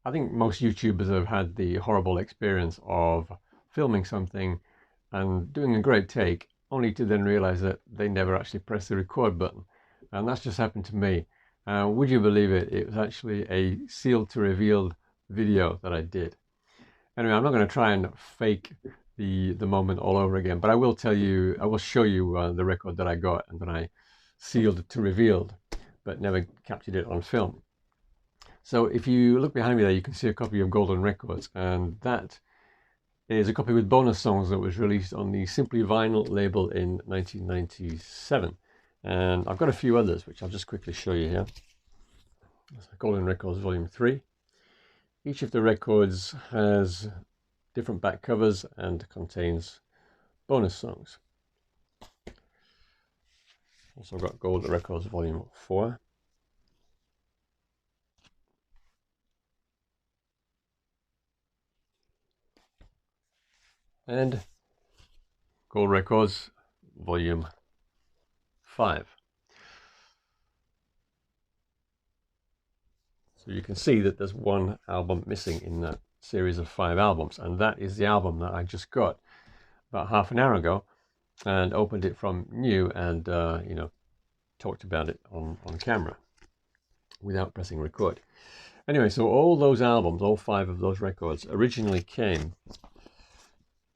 I think most YouTubers have had the horrible experience of filming something and doing a great take, only to then realize that they never actually press the record button. And that's just happened to me. Would you believe it? It was actually a sealed to revealed video that I did. Anyway, I'm not going to try and fake the moment all over again, but I will tell you, I will show you the record that I got and that I sealed to revealed, but never captured it on film. So if you look behind me there, you can see a copy of Golden Records, and that is a copy with bonus songs that was released on the Simply Vinyl label in 1997. And I've got a few others, which I'll just quickly show you here. Golden Records Volume 3. Each of the records has different back covers and contains bonus songs. Also got Golden Records Volume 4. And Gold Records Volume 5. So you can see that there's one album missing in that series of 5 albums, and that is the album that I just got about half an hour ago and opened it from new and talked about it on camera without pressing record. Anyway, so all those albums, all 5 of those records, originally came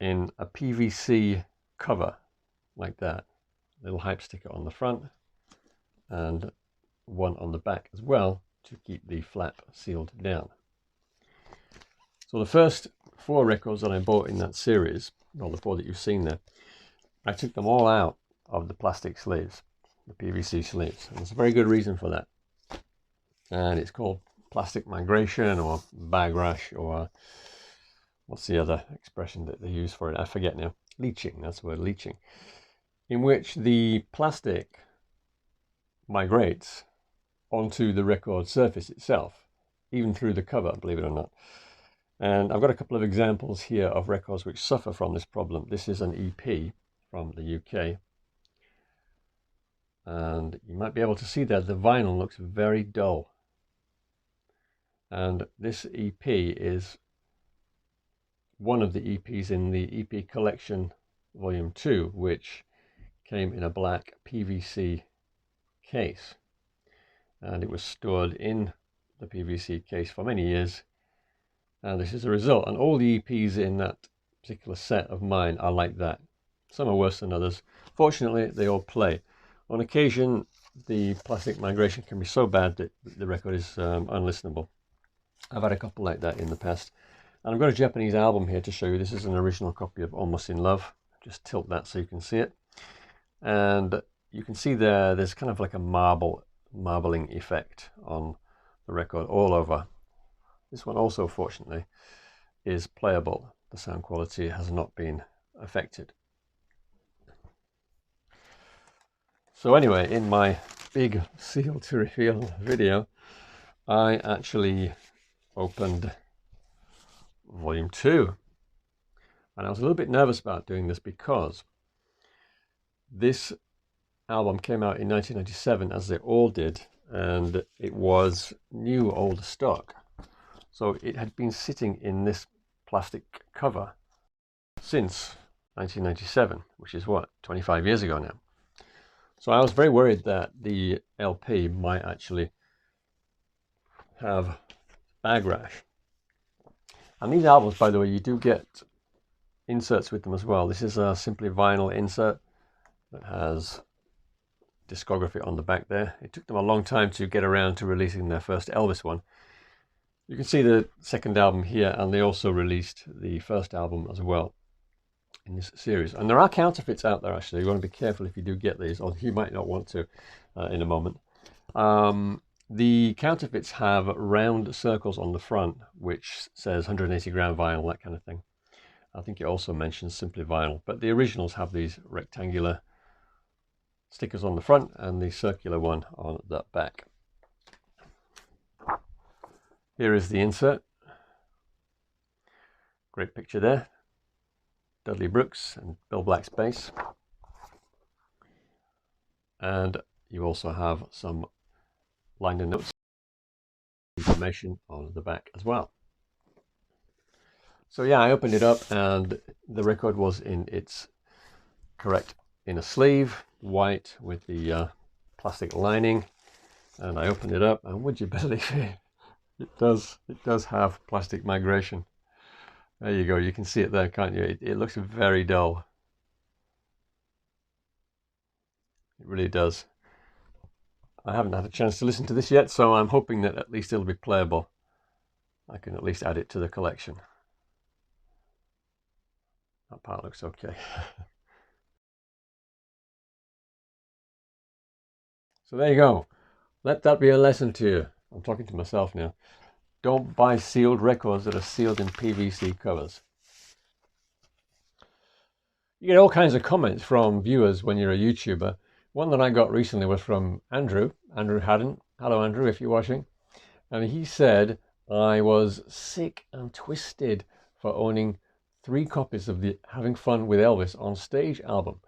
in a PVC cover like that, little hype sticker on the front and one on the back as well to keep the flap sealed down. So the first 4 records that I bought in that series, well, the 4 that you've seen there, I took them all out of the plastic sleeves, the PVC sleeves, and there's a very good reason for that. And it's called plastic migration or bag rash, or what's the other expression that they use for it? I forget now. Leaching, that's the word, leaching. In which the plastic migrates onto the record surface itself, even through the cover, believe it or not. And I've got a couple of examples here of records which suffer from this problem. This is an EP from the UK. And you might be able to see that the vinyl looks very dull. And this EP is one of the EPs in the EP collection Volume 2, which came in a black PVC case. And it was stored in the PVC case for many years. And this is the result. And all the EPs in that particular set of mine are like that. Some are worse than others. Fortunately, they all play. On occasion, the plastic migration can be so bad that the record is unlistenable. I've had a couple like that in the past. And I've got a Japanese album here to show you. This is an original copy of Almost in Love. Just tilt that so you can see it. And you can see there's kind of like a marbling effect on the record all over. This one also, fortunately, is playable. The sound quality has not been affected. So anyway, in my big seal to reveal video, I actually opened Volume 2. And I was a little bit nervous about doing this because this album came out in 1997, as they all did, and it was new old stock. So it had been sitting in this plastic cover since 1997, which is what, 25 years ago now. So I was very worried that the LP might actually have bag rash. And these albums, by the way, you do get inserts with them as well. This is a Simply Vinyl insert that has discography on the back there. It took them a long time to get around to releasing their first Elvis one. You can see the second album here, and they also released the first album as well in this series. And there are counterfeits out there, actually. You want to be careful if you do get these, or you might not want to in a moment. The counterfeits have round circles on the front, which says 180 gram vinyl, that kind of thing. I think it also mentions Simply Vinyl, but the originals have these rectangular stickers on the front and the circular one on the back. Here is the insert. Great picture there. Dudley Brooks and Bill Black's bass. And you also have some liner notes, information on the back as well. So yeah, I opened it up and the record was in its correct inner sleeve, white with the plastic lining. And I opened it up, and would you believe it? It does have plastic migration. There you go. You can see it there, can't you? It looks very dull. It really does. I haven't had a chance to listen to this yet, so I'm hoping that at least it'll be playable. I can at least add it to the collection. That part looks okay. So there you go. Let that be a lesson to you. I'm talking to myself now. Don't buy sealed records that are sealed in PVC covers. You get all kinds of comments from viewers when you're a YouTuber. One that I got recently was from Andrew Haddon. Hello, Andrew, if you're watching. And he said I was sick and twisted for owning 3 copies of the Having Fun with Elvis on Stage album.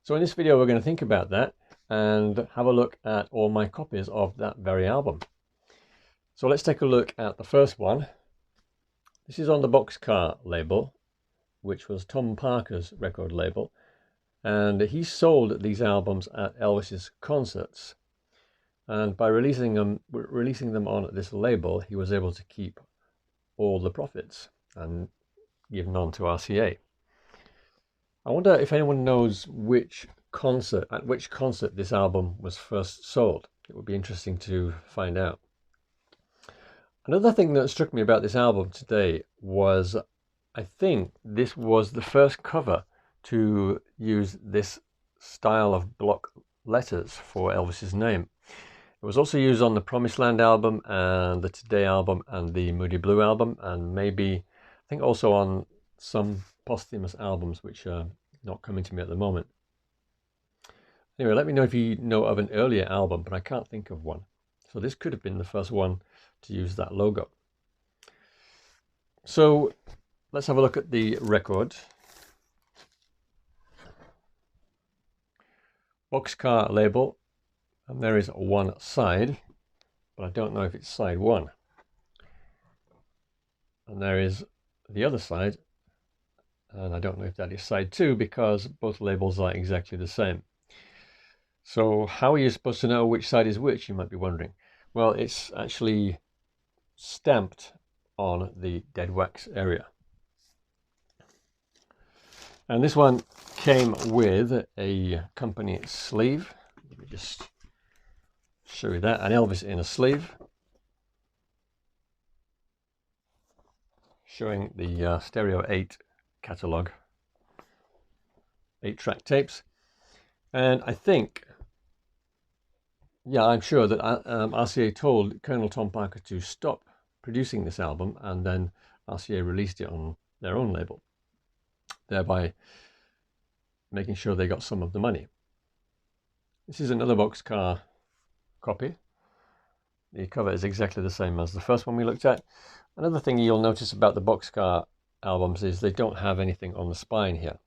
So in this video, we're going to think about that and have a look at all my copies of that very album. So let's take a look at the first one. This is on the Boxcar label, which was Tom Parker's record label, and he sold these albums at Elvis's concerts. And by releasing them on this label, he was able to keep all the profits and give none to RCA. I wonder if anyone knows at which concert this album was first sold. It would be interesting to find out. Another thing that struck me about this album today was I think this was the first cover to use this style of block letters for Elvis's name. It was also used on the Promised Land album and the Today album and the Moody Blue album, and maybe I think also on some posthumous albums which are not coming to me at the moment. Anyway, let me know if you know of an earlier album, but I can't think of one. So this could have been the first one to use that logo. So let's have a look at the record. Boxcar label, and there is one side, but I don't know if it's side 1. And there is the other side, and I don't know if that is side 2 because both labels are exactly the same. So how are you supposed to know which side is which, you might be wondering? Well, it's actually stamped on the dead wax area. And this one came with a company sleeve. Let me just show you that. An Elvis in a sleeve, showing the Stereo 8 catalogue, 8-track tapes. And I think, yeah, I'm sure that RCA told Colonel Tom Parker to stop producing this album, and then RCA released it on their own label, thereby making sure they got some of the money. This is another Boxcar copy. The cover is exactly the same as the first one we looked at. Another thing you'll notice about the Boxcar albums is they don't have anything on the spine here.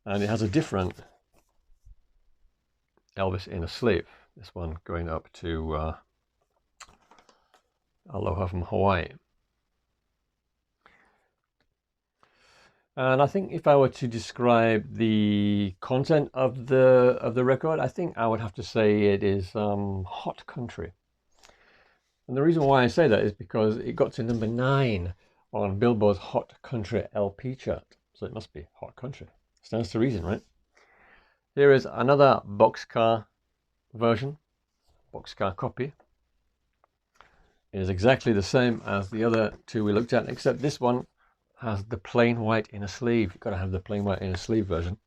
And it has a different Elvis in a sleeve. This one going up to Aloha from Hawaii. And I think if I were to describe the content of the record, I think I would have to say it is hot country. And the reason why I say that is because it got to number 9 on Billboard's Hot Country LP chart. So it must be hot country. Stands to reason, right? Here is another Boxcar version, Boxcar copy. It is exactly the same as the other 2 we looked at, except this one has the plain white inner sleeve. You've got to have the plain white inner sleeve version.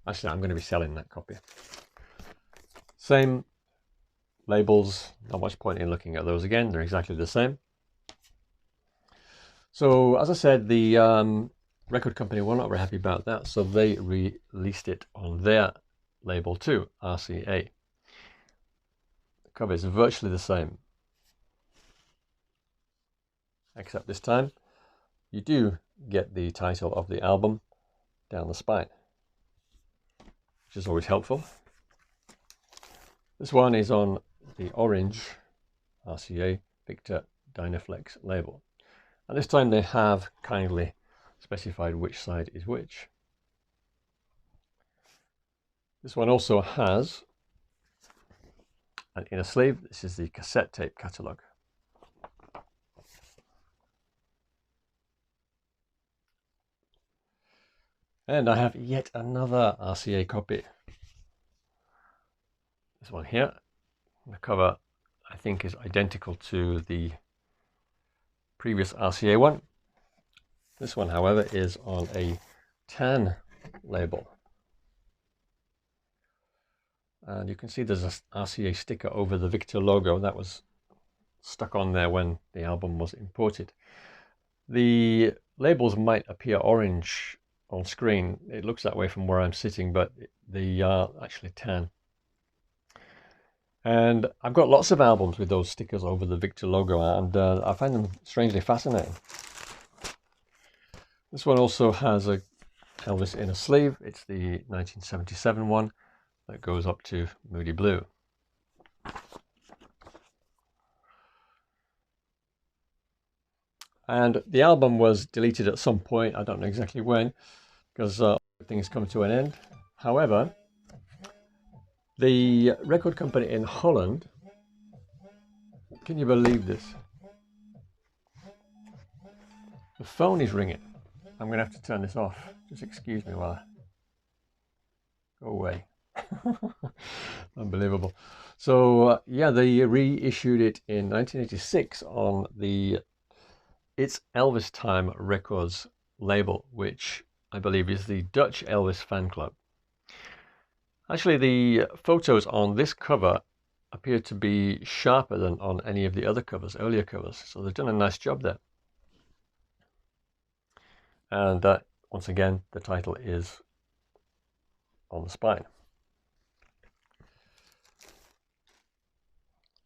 Actually, I'm going to be selling that copy. Same labels, not much point in looking at those again. They're exactly the same. So, as I said, the record company were not very happy about that, so they released it on their label too, RCA. The cover is virtually the same, except this time you do get the title of the album down the spine, which is always helpful. This one is on the orange RCA Victor Dynaflex label. And this time they have kindly specified which side is which. This one also has an inner sleeve. This is the cassette tape catalogue. And I have yet another RCA copy. This one here. The cover, I think, is identical to the previous RCA one. This one, however, is on a tan label. And you can see there's an RCA sticker over the Victor logo that was stuck on there when the album was imported. The labels might appear orange on screen. It looks that way from where I'm sitting, but they are actually tan. And I've got lots of albums with those stickers over the Victor logo, and I find them strangely fascinating. This one also has a Elvis inner sleeve. It's the 1977 one that goes up to Moody Blue. And the album was deleted at some point, I don't know exactly when, because things come to an end. However, the record company in Holland, can you believe this? The phone is ringing. I'm going to have to turn this off. Just excuse me while I go away. Unbelievable. So yeah, they reissued it in 1986 on the It's Elvis Time Records label, which I believe is the Dutch Elvis fan club. Actually, the photos on this cover appear to be sharper than on any of the other covers, earlier covers. So they've done a nice job there. And once again, the title is on the spine.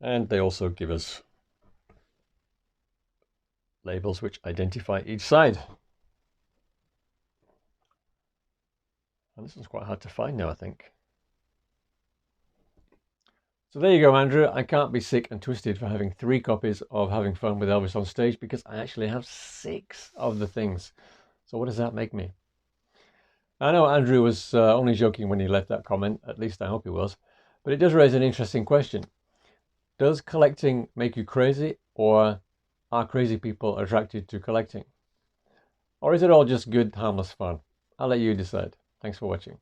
And they also give us labels which identify each side. And this one's quite hard to find now, I think. So there you go, Andrew. I can't be sick and twisted for having 3 copies of Having Fun with Elvis on Stage, because I actually have 6 of the things. So what does that make me? I know Andrew was only joking when he left that comment, at least I hope he was, but it does raise an interesting question. Does collecting make you crazy, or are crazy people attracted to collecting? Or is it all just good, harmless fun? I'll let you decide. Thanks for watching.